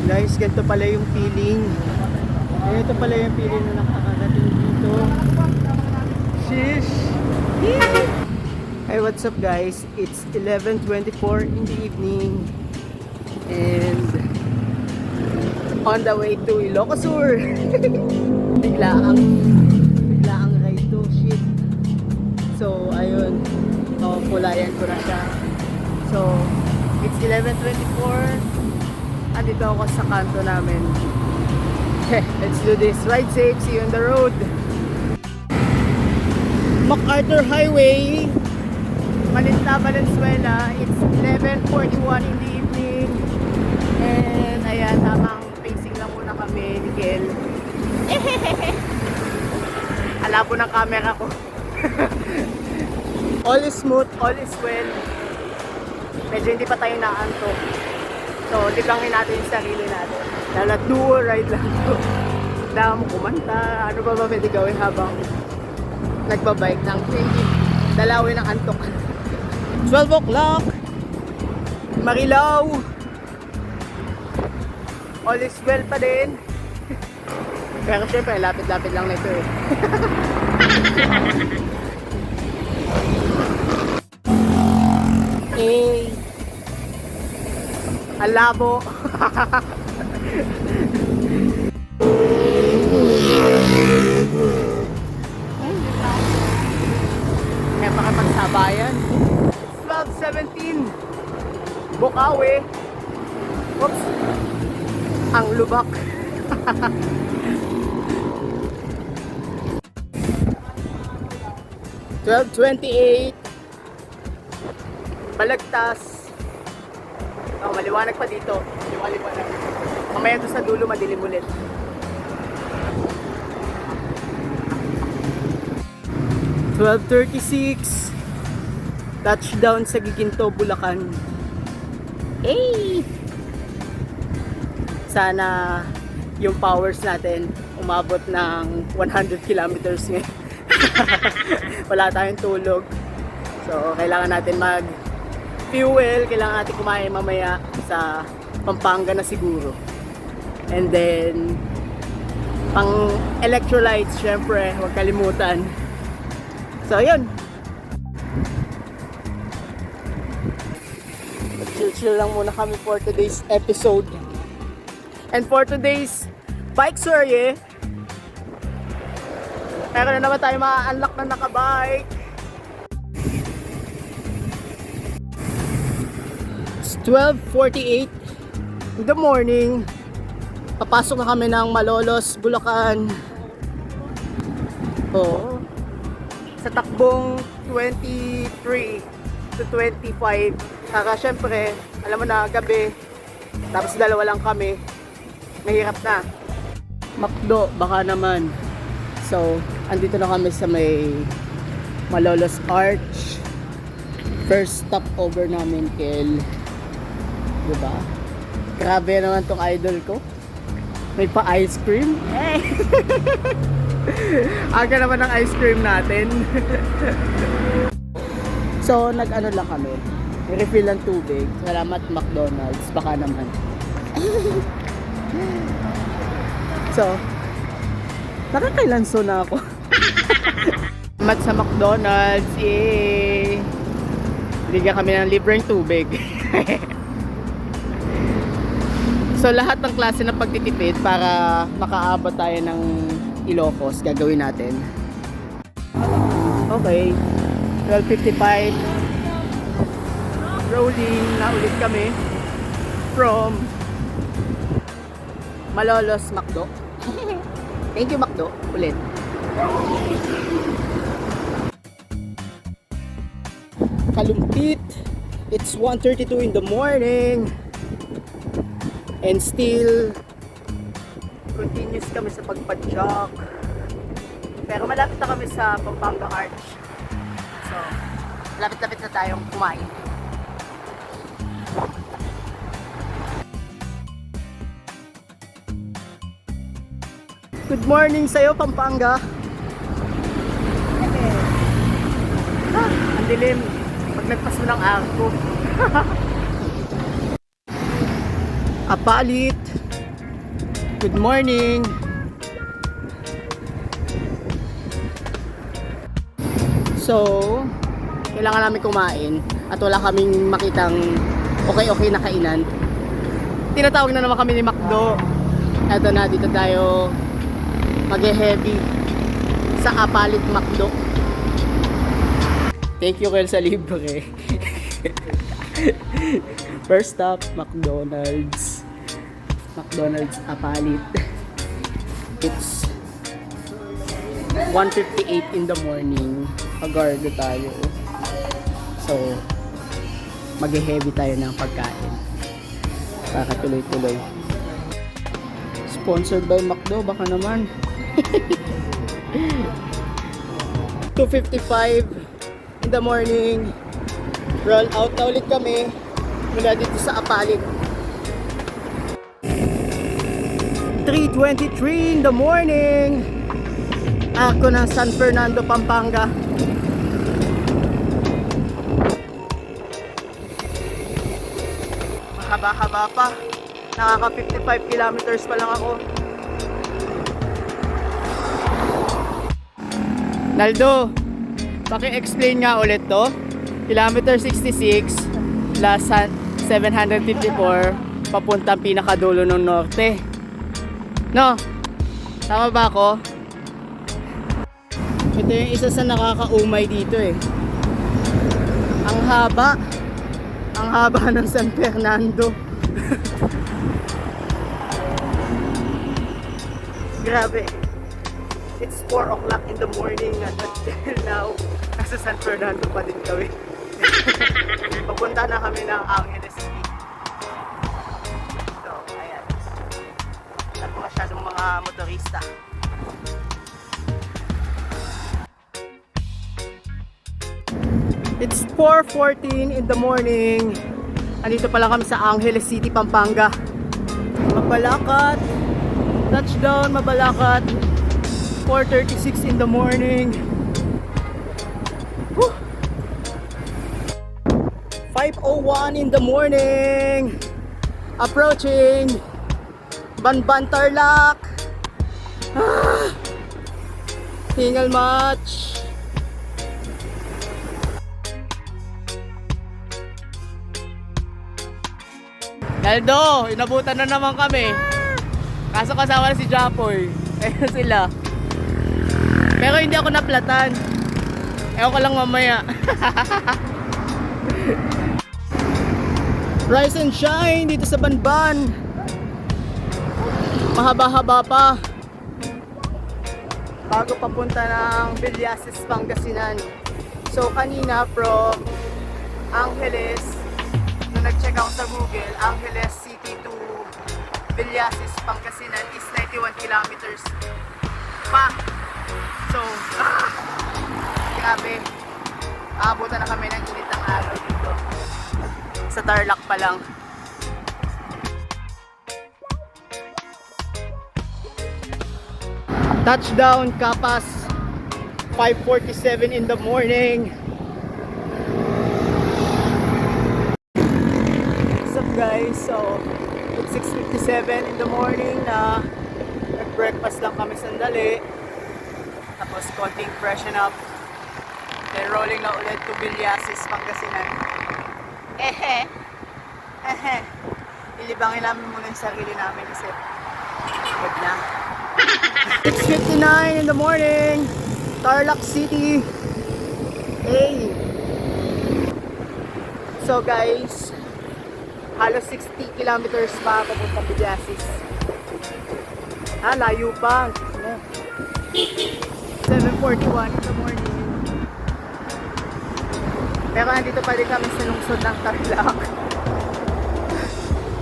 Guys, ganito pala yung feeling. Ganito pala yung feeling na nakakarating dito. Sheesh! Hey, what's up guys? It's 11:24 in the evening. And on the way to Ilocos Sur. bigla ang ride to. Shit. So, ayun. Kulayan ko na siya. So, it's 11:24. Andito ako sa kanto namin. Let's do this. Ride safe. See you on the road. MacArthur Highway, Manila, Valenzuela. It's 11:41 in the evening. And ayan, tamang pacing lang muna kami, Miguel. Alabo ng camera ko. All is smooth, all is well. Medyo hindi pa tayo naanto. So, libangin natin yung sarili natin. Lala, do or ride lang to. Dama mo kumanta. Ano ba pwede gawin habang nagbabike ng dalawin ng antok. 12 o'clock. Marilaw. All is well pa din. Pero syempre, lapit-lapit lang na ito eh. Hey. Alabo. Kaya pakipagsabayan. 12:17 Bukawi. Oops. Ang lubak. $12.28 Balagtas. Maliwanag pa dito. Maliwanag. Mamaya doon sa dulo madilim ulit. $12.36 Touchdown sa Giginto, Bulacan. Hey! Sana yung powers natin umabot ng 100 kilometers ngayon. Wala tayong tulog. So, kailangan natin fuel, kailangan natin kumain mamaya sa Pampanga na siguro. And then pang electrolytes, syempre, huwag kalimutan. So, ayun. Chill lang muna kami for today's episode. And for today's bike story, meron na naman tayo ma-unlock na nakabike. 12:48 in the morning. Papasok na kami ng Malolos, Bulacan. Sa takbong 23 to 25. Saka syempre, alam mo na, gabi. Tapos dalawa lang kami. Mahirap na. McDo, baka naman. So, andito na kami sa may Malolos Arch. First stopover namin, Kel. Diba? Grabe naman tong idol ko. May pa ice cream. Hey! Aga naman ang ice cream natin. So, nag-ano lang kami. Refill ng tubig. Salamat McDonald's. Baka naman. So, nakakailanso na ako. Salamat sa McDonald's. Yay! Bigyan kami ng libreng tubig. So lahat ng klase ng pagtitipid para makaabot tayo ng Ilocos, gagawin natin. Okay, 12:55 rolling na ulit kami from Malolos, McDo. Thank you, McDo, ulit. Kalumpit. It's 1:32 in the morning. And still continuous kami sa pagpa-jog. Pero malapit na kami sa Pampanga Arch. So, malapit-lapit na tayong kumain. Good morning sa'yo, Pampanga. Ang dilim. Pag nagpaso ng arko. Apalit. Good morning. So, kailangan namin kumain at wala kaming makitang okay na kainan. Tinatawag na naman kami ni McDo. Eto na, dito tayo mag-heavy sa Apalit McDo. Thank you Kel sa libre. First stop, McDonald's. McDonald's Apalit. It's 1:58 in the morning. Agardo tayo. So, mag-heavy tayo ng pagkain. Para tuloy-tuloy. Sponsored by McDo, baka naman. 2:55 in the morning. Roll out na ulit kami mula dito sa Apalit. 3:23 in the morning. Ako ng San Fernando, Pampanga. Mahaba-haba pa. Nakaka 55 kilometers pa lang ako. Naldo, paki-explain nga ulit to. Kilometer 66 plus 754 papuntang pinakadulo ng norte. No? Tama ba ako? Ito yung isa sa nakakaumay dito eh. Ang haba. Ang haba ng San Fernando. Grabe. It's 4 o'clock in the morning and until now, nasa San Fernando pa din kami. Papunta na kami ng Angeles City. So, ayan. At masyadong mga motorista. It's 4:14 in the morning. Andito pa lang kami sa Angeles City, Pampanga. Mabalacat. Touchdown, Mabalacat. 4:36 in the morning. Whew. 5:01 in the morning. Approaching Banban Tarlac. Hingal match. Naldo, inabutan na naman kami. Kaso kasama na si Japoy. Ayun sila. Pero hindi ako naplatan. Ewan ko lang mamaya. Rise and shine dito sa Banban. Mahaba-haba pa. Bago papunta ng Villasis, Pangasinan. So kanina from Angeles, nung nag-check ako sa Google, Angeles City to Villasis, Pangasinan is 91 kilometers pa. So, grabe. Aabutan na kami ng init ng araw dito. Sa Tarlac pa lang. Touchdown, Kapas. 5:47 in the morning. What's up guys? So, it's 6:57 in the morning na nag-breakfast lang kami sandali. Tapos konting freshen up. Then rolling na ulit to Villasis, Pangasinan. Ilibangin namin muna yung sarili namin kasi pagod na. 6:59 in the morning. Tarlac City. Hey. So guys, halos 60 kilometers pa papunta Villasis. Layo pa. 7:41 in the morning. Pero andito pa rin kami sa lungsod ng Tarlac.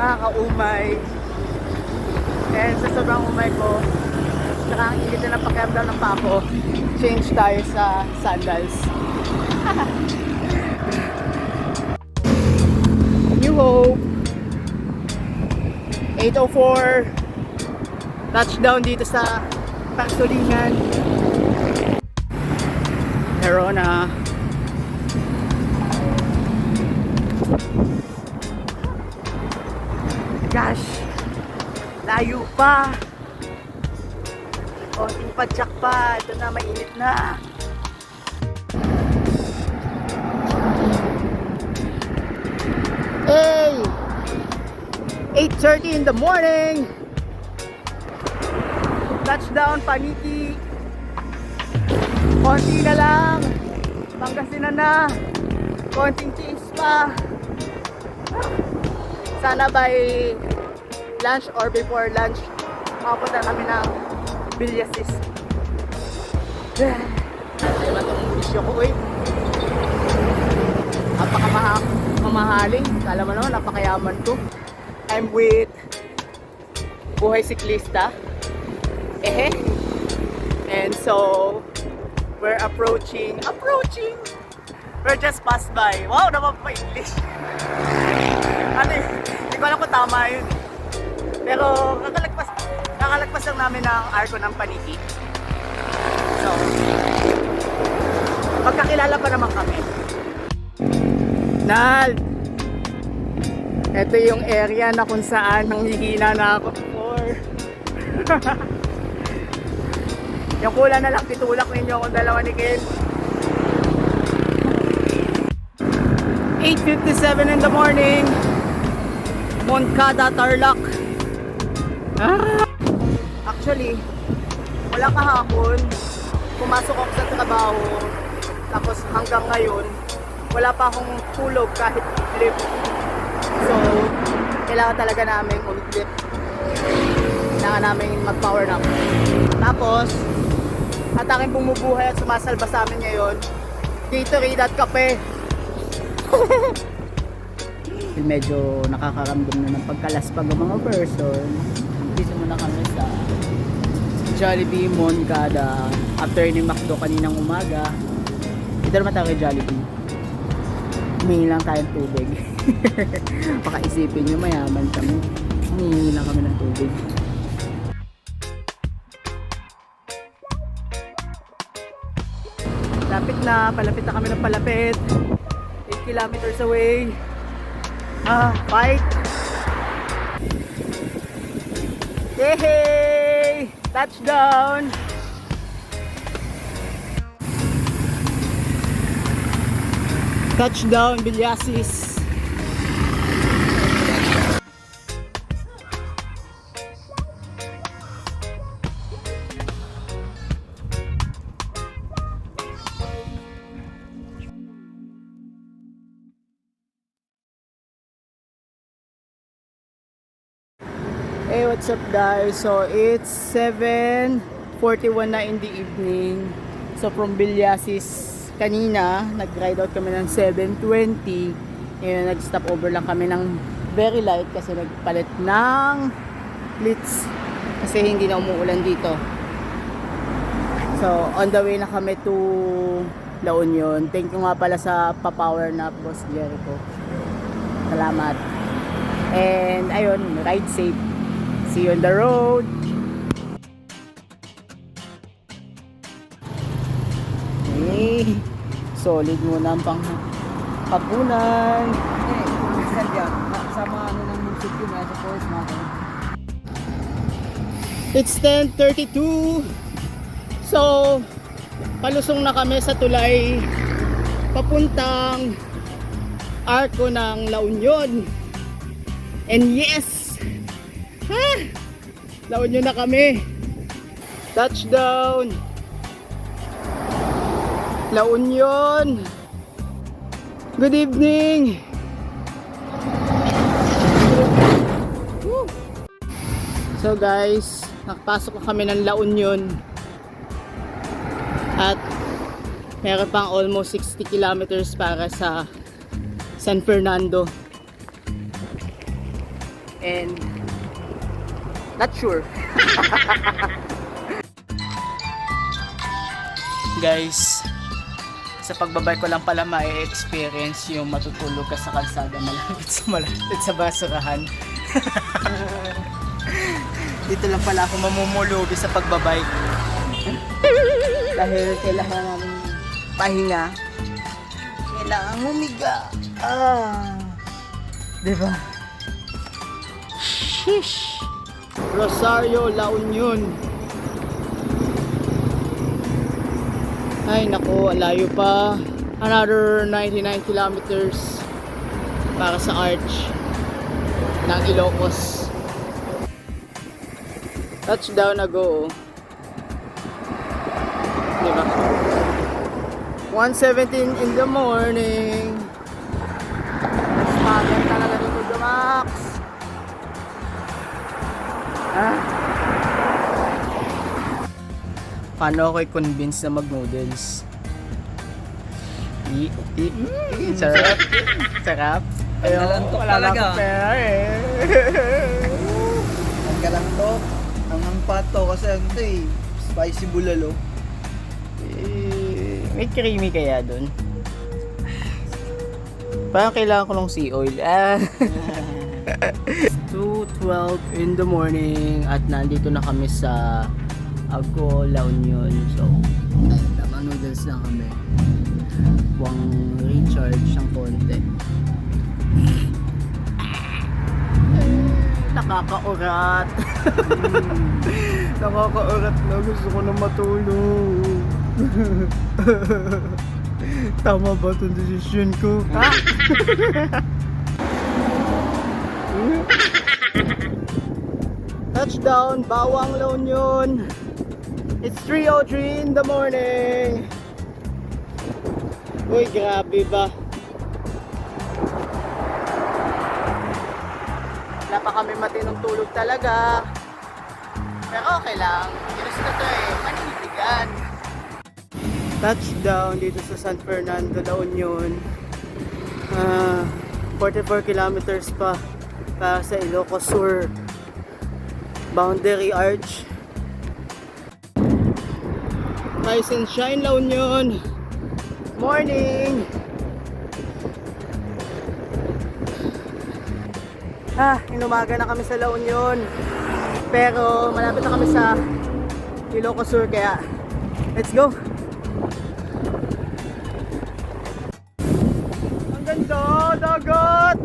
Nakakaumay. And sa sobrang umay ko, saka ang init na ng pakiramdam ng pako, change tayo sa sandals. New Hope. 8:04. Touchdown dito sa Pangsulingan. Verona. Gosh. Layo pa. Konting padyak pa. Ito na, mainit na. Hey! 8:30 in the morning. Touchdown, Paniki. Konti na lang. Pangasinan na. Konting cheese pa. Sana by lunch or before lunch, makapunta kami ng Villasis. Ay ba itong bisyo ko, eh? Napakamahaling. Kala mo naman, napakayaman ko. I'm with Buhay Siklista. And so, we're approaching. We're just passed by. Wow, naman pa English. Ano yun? Hindi ko alam kung tama yun. Pero kakalagpas lang namin ng arko ng Paniki. So, magkakilala pa naman kami. Nal! Ito yung area na kung saan nanghihina na ako before. Yung kulang na lang, titulak ninyo akong dalawa ni Ken. 8:57 in the morning. Moncada, Tarlac. Actually, wala kahapon. Pumasok ako sa trabaho. Tapos hanggang ngayon, wala pa akong tulog kahit flip. So, kailangan talaga namin umidlip. Kailangan namin mag-power nap. Tapos, at aking bumubuhay at sumasalba sa amin ngayon, Gatorade at kape. Medyo nakakaramdam na ng pagkalaspag ng mga person. Dito muna kami sa Jollibee Moncada after ni McDo kaninang umaga. Dito naman tayo kay Jollibee. Humingi lang tayong tubig. Baka isipin nyo mayaman kami. Humingi lang kami ng tubig. Palapit na kami ng palapit. 8 kilometers away. Fight! Hey! Touchdown! Touchdown, Villasis! Hey, what's up guys? So it's 7:41 na in the evening. So from Villasis kanina, nag-ride out kami ng 7:20. Ngayon nag-stop over lang kami ng very light kasi nagpalit ng blitz kasi hindi na umuulan dito. So on the way na kami to La Union. Thank you nga pala sa pa-power nap, Boss Jericho. Salamat. And ayun, ride safe. See you on the road. Hey, solid muna ang panghapunan. Sama ano ng music yun, as of course natin. It's 10:32. So, palusong na kami sa tulay papuntang arko ng La Union. And yes, La Union na kami. Touchdown La Union. Good evening. So guys, nakapasok na kami ng La Union. At meron pang almost 60 kilometers para sa San Fernando. And not sure. Guys, sa pagbabay ko lang pala ma-experience yung matutulog ka sa kalsada malapit sa basurahan. Dito lang pala ako mamumulubi sa pagbabay. Dahil kailangan namin pahinga. Kailangan humiga. Diba? Sheesh. Rosario, La Union. Ay naku, layo pa. Another 99 kilometers para sa arch ng Ilocos. Touchdown na go. Diba? 1:17 in the morning. Mas magal talaga dito the max. Paano ako i-convince na mag-noodles? Sarap. Sarap. Ayun, Nalantok wala na talaga. akong pera eh. Ang to. Ang pato kasi ano to eh. Spicy bulalo. May creamy kaya dun? Parang kailangan ko ng sea oil. 2:12 in the morning at nandito na kami sa Agco, La Union. So, tama noodles lang kami. Huwag recharge ng konti. Nakakaurat. Nakakaurat na. Gusto ko na matulog. Tama ba itong desisyon ko? Ha? Touchdown, Bawang, La Union. It's 3:03 in the morning. Uy, grabe ba? Wala pa kami matinong tulog talaga. Pero okay lang. Ginusto to eh. Maniligan. Touchdown dito sa San Fernando, La Union. 44 kilometers pa para sa Ilocos Sur boundary arch. Rise and shine, La Union. Morning. Inumaga na kami sa La Union. Pero malapit na kami sa Ilocos Sur kaya let's go. Ang ganda, dagat.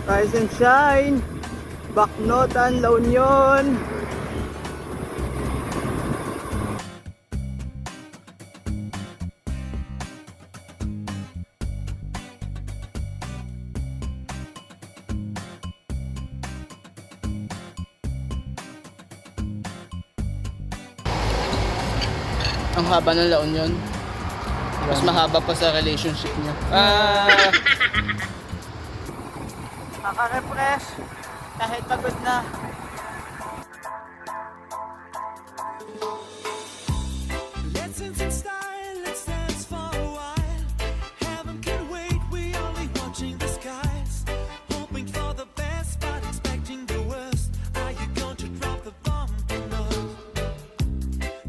Rise and shine. Baknotan, La Union. Ang haba ng La Union. Mas mahaba pa sa relationship niya. Kaka-refresh kahit pagod na. Let's sense in style, let's dance for a while. Heaven can wait, we only watching the skies. Hoping for the best, but expecting the worst. Are you going to drop the bomb or not?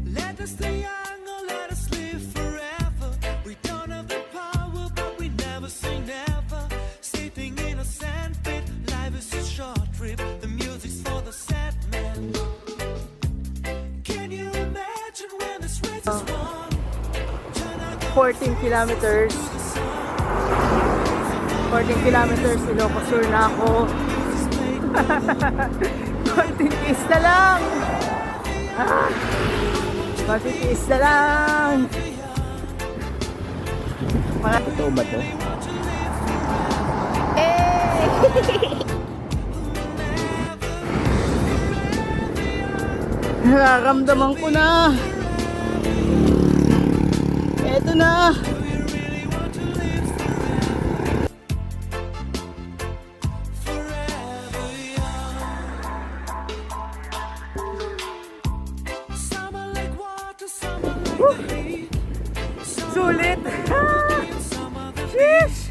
Let us stay young or let us live forever. We don't have the power, but we never say never. Sitting in a sandpit, life is a short trip. The music's for the sad man. Can you imagine when this race is won? 14 kilometers. 14 kilometers, Ilocos Sur na ako. 14 kiss na lang. 14 kiss na lang. Totoo ba to? Nararamdaman ko na. Eto na. Sulit. Sheesh.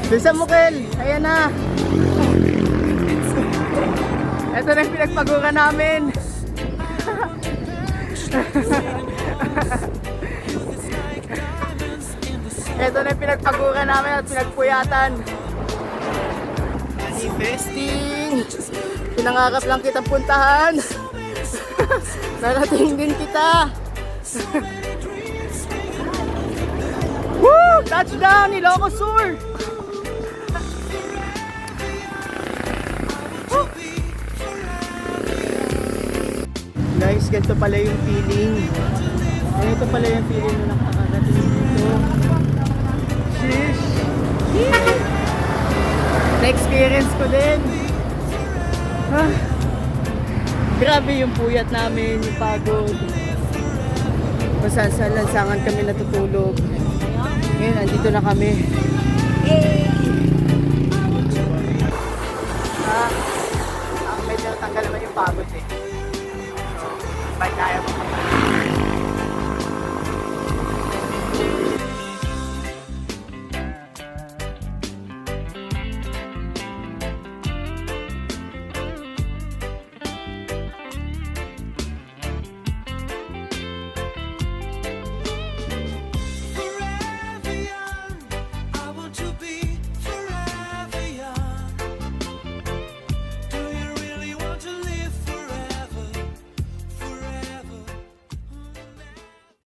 Bisa mo, Kel. Ayan na. Ito na yung pinagpaguran namin. Ito na yung pinagpaguran namin at pinagpuyatan. Manifesting. Pinangarap lang kitang puntahan. Narating din kita. Woo! Touchdown, Ilocos Sur! Guys, ganito pala yung feeling. Ganito pala yung feeling na nakakarating dito. Sheesh! Na-experience ko din. Ah, grabe yung puyat namin, yung pagod. Basta sa lansangan kami natutulog. Ngayon, andito na kami. Ang medyo tanggal naman yung pagod eh. Bye, kaya mo.